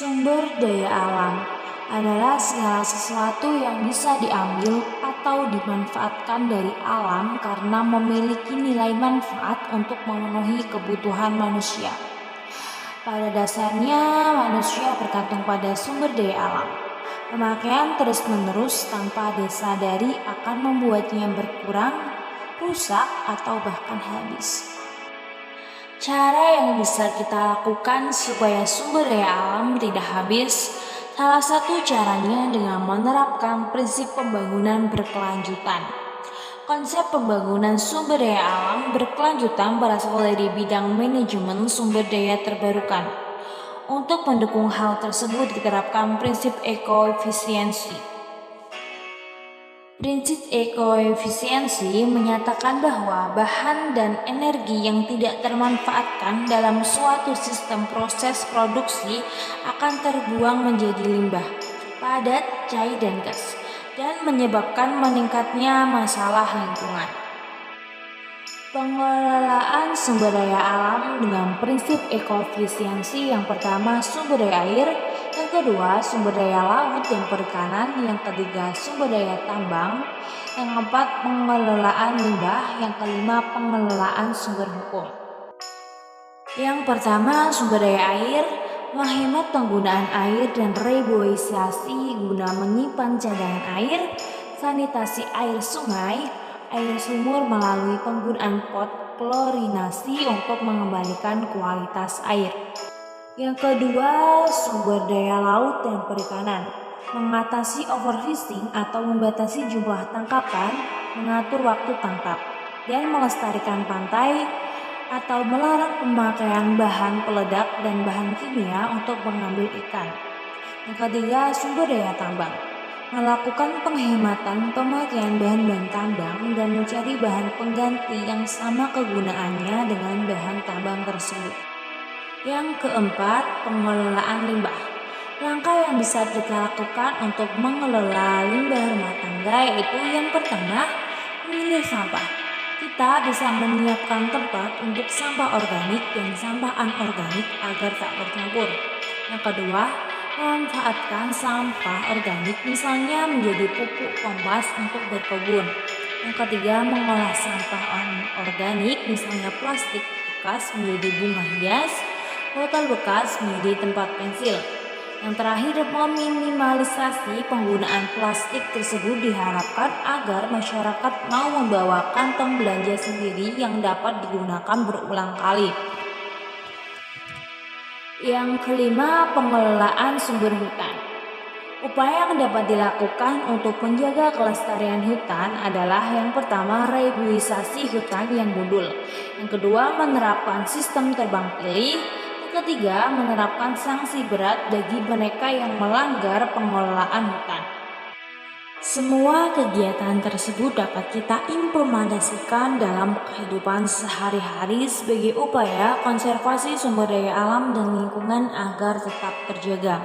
Sumber daya alam adalah segala sesuatu yang bisa diambil atau dimanfaatkan dari alam karena memiliki nilai manfaat untuk memenuhi kebutuhan manusia. Pada dasarnya, manusia bergantung pada sumber daya alam. Pemakaian terus-menerus tanpa disadari akan membuatnya berkurang, rusak, atau bahkan habis. Cara yang bisa kita lakukan supaya sumber daya alam tidak habis, salah satu caranya dengan menerapkan prinsip pembangunan berkelanjutan. Konsep pembangunan sumber daya alam berkelanjutan berasal dari bidang manajemen sumber daya terbarukan. Untuk mendukung hal tersebut diterapkan prinsip ekoefisiensi. Prinsip ekoefisiensi menyatakan bahwa bahan dan energi yang tidak termanfaatkan dalam suatu sistem proses produksi akan terbuang menjadi limbah, padat, cair, dan gas, dan menyebabkan meningkatnya masalah lingkungan. Pengelolaan sumber daya alam dengan prinsip ekoefisiensi yang pertama sumber daya air, yang kedua sumber daya laut dan perikanan, yang ketiga sumber daya tambang, yang keempat pengelolaan limbah, yang kelima pengelolaan sumber hukum. Yang pertama sumber daya air, menghemat penggunaan air dan reboisasi guna menyimpan cadangan air, sanitasi air sungai, air sumur melalui penggunaan pot klorinasi untuk mengembalikan kualitas air. Yang kedua, sumber daya laut dan perikanan, mengatasi overfishing atau membatasi jumlah tangkapan, mengatur waktu tangkap, dan melestarikan pantai atau melarang pemakaian bahan peledak dan bahan kimia untuk mengambil ikan. Yang ketiga, sumber daya tambang, melakukan penghematan pemakaian bahan-bahan tambang dan mencari bahan pengganti yang sama kegunaannya dengan bahan tambang tersebut. Yang keempat, pengelolaan limbah. Langkah yang bisa kita lakukan untuk mengelola limbah rumah tangga yaitu yang pertama, memilih sampah. Kita bisa menyiapkan tempat untuk sampah organik dan sampah anorganik agar tak bercampur. Yang kedua, memanfaatkan sampah organik misalnya menjadi pupuk kompas untuk berkebun. Yang ketiga, mengolah sampah anorganik misalnya plastik bekas menjadi bunga hias, botol bekas menjadi tempat pensil. Yang terakhir, meminimalisasi penggunaan plastik tersebut diharapkan agar masyarakat mau membawa kantong belanja sendiri yang dapat digunakan berulang kali. Yang kelima, pengelolaan sumber hutan. Upaya yang dapat dilakukan untuk menjaga kelestarian hutan adalah yang pertama, reboisasi hutan yang gundul. Yang kedua, menerapkan sistem tebang pilih. Yang ketiga, menerapkan sanksi berat bagi mereka yang melanggar pengelolaan hutan. Semua kegiatan tersebut dapat kita implementasikan dalam kehidupan sehari-hari sebagai upaya konservasi sumber daya alam dan lingkungan agar tetap terjaga.